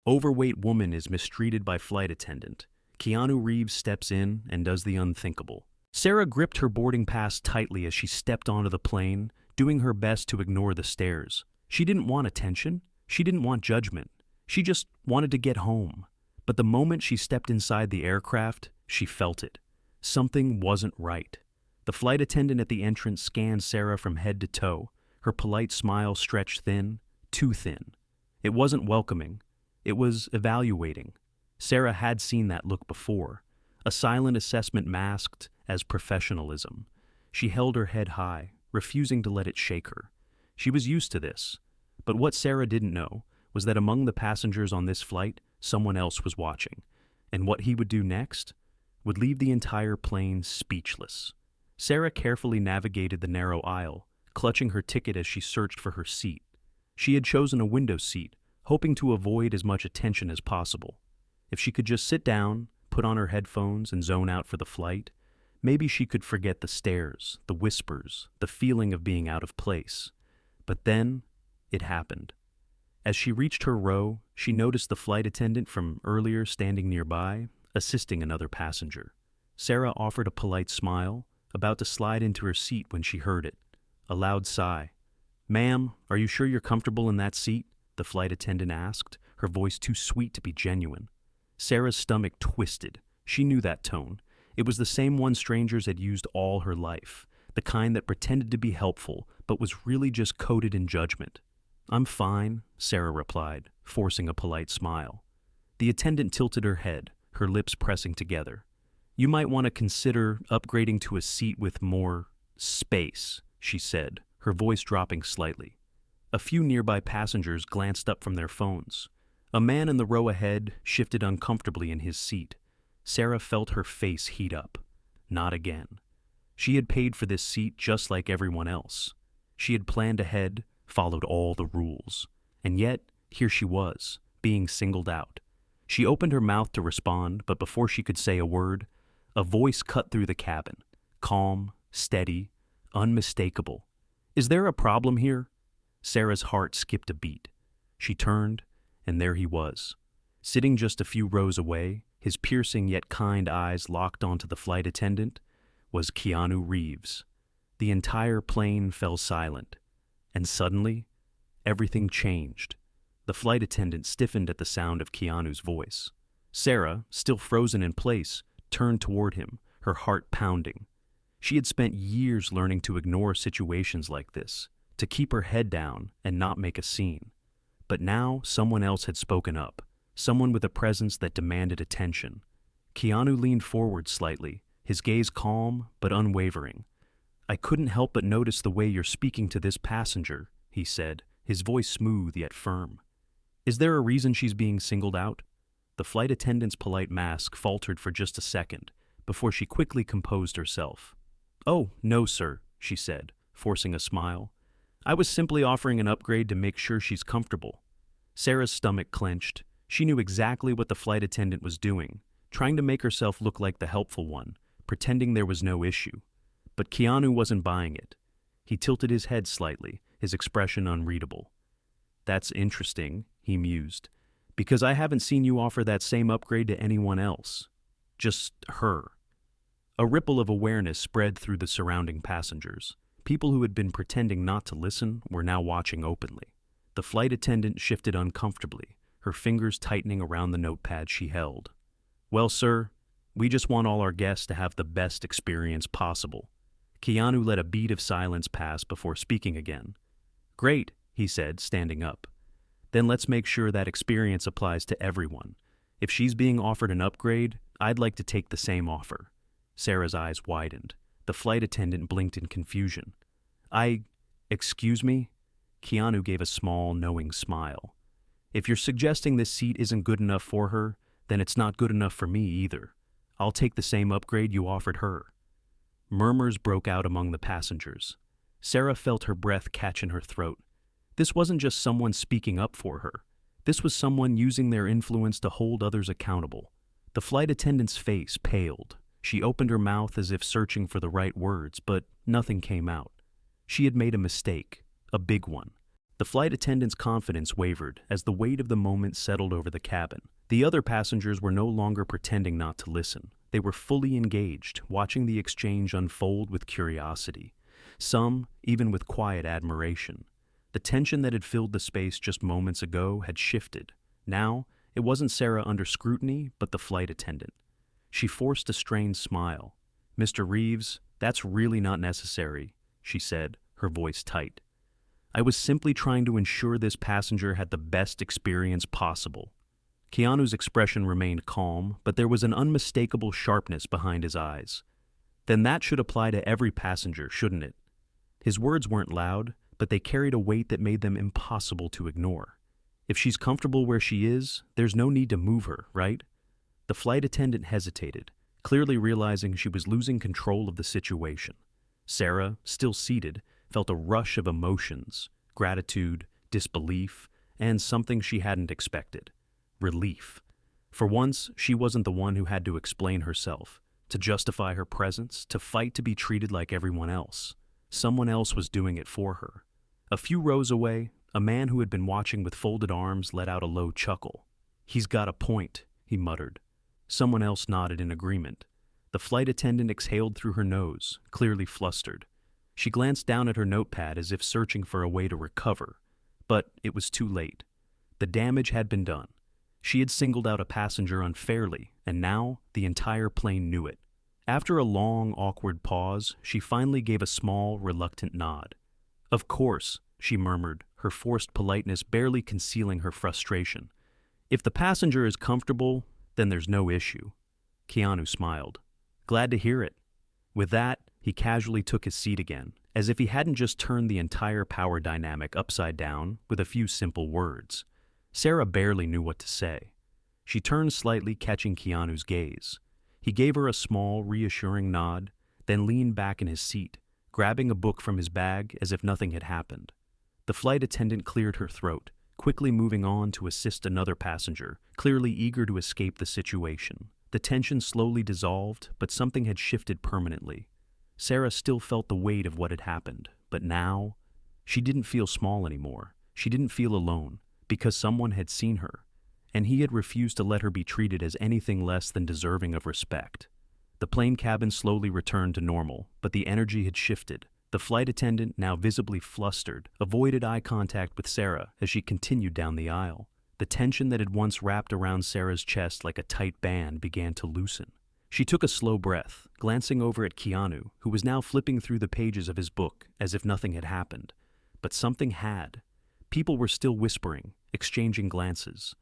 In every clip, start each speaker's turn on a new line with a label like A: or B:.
A: Overweight woman is mistreated by flight attendant. Keanu Reeves steps in and does the unthinkable. Sarah gripped her boarding pass tightly as she stepped onto the plane, doing her best to ignore the stares. She didn't want attention. She didn't want judgment. She just wanted to get home. But the moment she stepped inside the aircraft, she felt it. Something wasn't right. The flight attendant at the entrance scanned Sarah from head to toe, her polite smile stretched thin, too thin. It wasn't welcoming. It was evaluating. Sarah had seen that look before, a silent assessment masked as professionalism. She held her head high, refusing to let it shake her. She was used to this, but what Sarah didn't know was that among the passengers on this flight, someone else was watching, and what he would do next would leave the entire plane speechless. Sarah carefully navigated the narrow aisle, clutching her ticket as she searched for her seat. She had chosen a window seat, hoping to avoid as much attention as possible. If she could just sit down, put on her headphones, and zone out for the flight, maybe she could forget the stares, the whispers, the feeling of being out of place. But then, it happened. As she reached her row, she noticed the flight attendant from earlier standing nearby, assisting another passenger. Sarah offered a polite smile, about to slide into her seat when she heard it. A loud sigh. "Ma'am, are you sure you're comfortable in that seat?" the flight attendant asked, her voice too sweet to be genuine. Sarah's stomach twisted. She knew that tone. It was the same one strangers had used all her life, the kind that pretended to be helpful, but was really just coated in judgment. "I'm fine," Sarah replied, forcing a polite smile. The attendant tilted her head, her lips pressing together. "You might want to consider upgrading to a seat with more space," she said, her voice dropping slightly. A few nearby passengers glanced up from their phones. A man in the row ahead shifted uncomfortably in his seat. Sarah felt her face heat up. Not again. She had paid for this seat just like everyone else. She had planned ahead, followed all the rules. And yet, here she was, being singled out. She opened her mouth to respond, but before she could say a word, a voice cut through the cabin. Calm, steady, unmistakable. "Is there a problem here?" Sarah's heart skipped a beat. She turned, and there he was. Sitting just a few rows away, his piercing yet kind eyes locked onto the flight attendant, was Keanu Reeves. The entire plane fell silent, and suddenly, everything changed. The flight attendant stiffened at the sound of Keanu's voice. Sarah, still frozen in place, turned toward him, her heart pounding. She had spent years learning to ignore situations like this, to keep her head down and not make a scene. But now someone else had spoken up, someone with a presence that demanded attention. Keanu leaned forward slightly, his gaze calm but unwavering. "I couldn't help but notice the way you're speaking to this passenger," he said, his voice smooth yet firm. "Is there a reason she's being singled out?" The flight attendant's polite mask faltered for just a second, before she quickly composed herself. "Oh, no, sir," she said, forcing a smile. "I was simply offering an upgrade to make sure she's comfortable." Sarah's stomach clenched. She knew exactly what the flight attendant was doing, trying to make herself look like the helpful one, pretending there was no issue. But Keanu wasn't buying it. He tilted his head slightly, his expression unreadable. "That's interesting," he mused, "because I haven't seen you offer that same upgrade to anyone else. Just her." A ripple of awareness spread through the surrounding passengers. People who had been pretending not to listen were now watching openly. The flight attendant shifted uncomfortably, her fingers tightening around the notepad she held. "Well, sir, we just want all our guests to have the best experience possible." Keanu let a beat of silence pass before speaking again. "Great," he said, standing up. "Then let's make sure that experience applies to everyone. If she's being offered an upgrade, I'd like to take the same offer." Sarah's eyes widened. The flight attendant blinked in confusion. Excuse me?" Keanu gave a small, knowing smile. "If you're suggesting this seat isn't good enough for her, then it's not good enough for me either. I'll take the same upgrade you offered her." Murmurs broke out among the passengers. Sarah felt her breath catch in her throat. This wasn't just someone speaking up for her. This was someone using their influence to hold others accountable. The flight attendant's face paled. She opened her mouth as if searching for the right words, but nothing came out. She had made a mistake, a big one. The flight attendant's confidence wavered as the weight of the moment settled over the cabin. The other passengers were no longer pretending not to listen. They were fully engaged, watching the exchange unfold with curiosity, some even with quiet admiration. The tension that had filled the space just moments ago had shifted. Now, it wasn't Sarah under scrutiny, but the flight attendant. She forced a strained smile. "Mr. Reeves, that's really not necessary," she said, her voice tight. "I was simply trying to ensure this passenger had the best experience possible." Keanu's expression remained calm, but there was an unmistakable sharpness behind his eyes. "Then that should apply to every passenger, shouldn't it?" His words weren't loud, but they carried a weight that made them impossible to ignore. "If she's comfortable where she is, there's no need to move her, right?" The flight attendant hesitated, clearly realizing she was losing control of the situation. Sarah, still seated, felt a rush of emotions: gratitude, disbelief, and something she hadn't expected: relief. For once, she wasn't the one who had to explain herself, to justify her presence, to fight to be treated like everyone else. Someone else was doing it for her. A few rows away, a man who had been watching with folded arms let out a low chuckle. "He's got a point," he muttered. Someone else nodded in agreement. The flight attendant exhaled through her nose, clearly flustered. She glanced down at her notepad as if searching for a way to recover. But it was too late. The damage had been done. She had singled out a passenger unfairly, and now the entire plane knew it. After a long, awkward pause, she finally gave a small, reluctant nod. "Of course," she murmured, her forced politeness barely concealing her frustration. "If the passenger is comfortable, then there's no issue." Keanu smiled. "Glad to hear it." With that, he casually took his seat again, as if he hadn't just turned the entire power dynamic upside down with a few simple words. Sarah barely knew what to say. She turned slightly, catching Keanu's gaze. He gave her a small, reassuring nod, then leaned back in his seat, grabbing a book from his bag as if nothing had happened. The flight attendant cleared her throat, quickly moving on to assist another passenger, clearly eager to escape the situation. The tension slowly dissolved, but something had shifted permanently. Sarah still felt the weight of what had happened, but now, she didn't feel small anymore. She didn't feel alone, because someone had seen her, and he had refused to let her be treated as anything less than deserving of respect. The plane cabin slowly returned to normal, but the energy had shifted. The flight attendant, now visibly flustered, avoided eye contact with Sarah as she continued down the aisle. The tension that had once wrapped around Sarah's chest like a tight band began to loosen. She took a slow breath, glancing over at Keanu, who was now flipping through the pages of his book as if nothing had happened. But something had. People were still whispering, exchanging glances.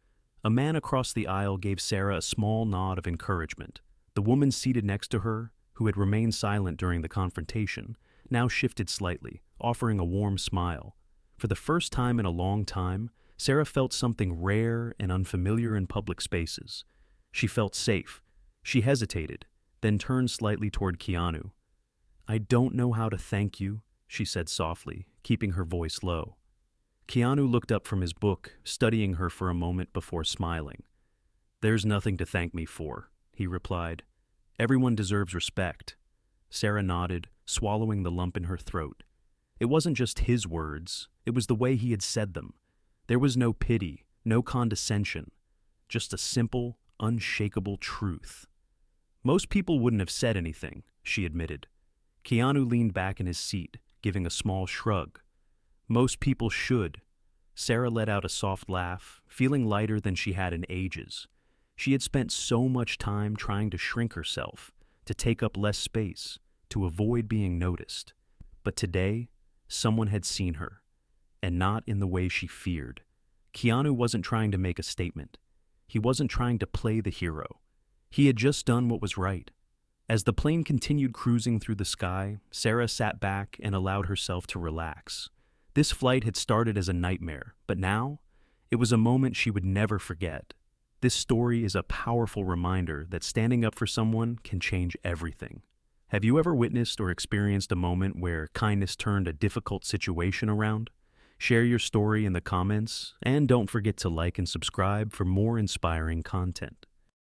A: A man across the aisle gave Sarah a small nod of encouragement. The woman seated next to her, who had remained silent during the confrontation, now shifted slightly, offering a warm smile. For the first time in a long time, Sarah felt something rare and unfamiliar in public spaces. She felt safe. She hesitated, then turned slightly toward Keanu. "I don't know how to thank you," she said softly, keeping her voice low. Keanu looked up from his book, studying her for a moment before smiling. "There's nothing to thank me for," he replied. "Everyone deserves respect." Sarah nodded, swallowing the lump in her throat. It wasn't just his words, it was the way he had said them. There was no pity, no condescension, just a simple, unshakable truth. "Most people wouldn't have said anything," she admitted. Keanu leaned back in his seat, giving a small shrug. "Most people should." Sarah let out a soft laugh, feeling lighter than she had in ages. She had spent so much time trying to shrink herself, to take up less space, to avoid being noticed. But today, someone had seen her, and not in the way she feared. Keanu wasn't trying to make a statement. He wasn't trying to play the hero. He had just done what was right. As the plane continued cruising through the sky, Sarah sat back and allowed herself to relax. This flight had started as a nightmare, but now, it was a moment she would never forget. This story is a powerful reminder that standing up for someone can change everything. Have you ever witnessed or experienced a moment where kindness turned a difficult situation around? Share your story in the comments, and don't forget to like and subscribe for more inspiring content.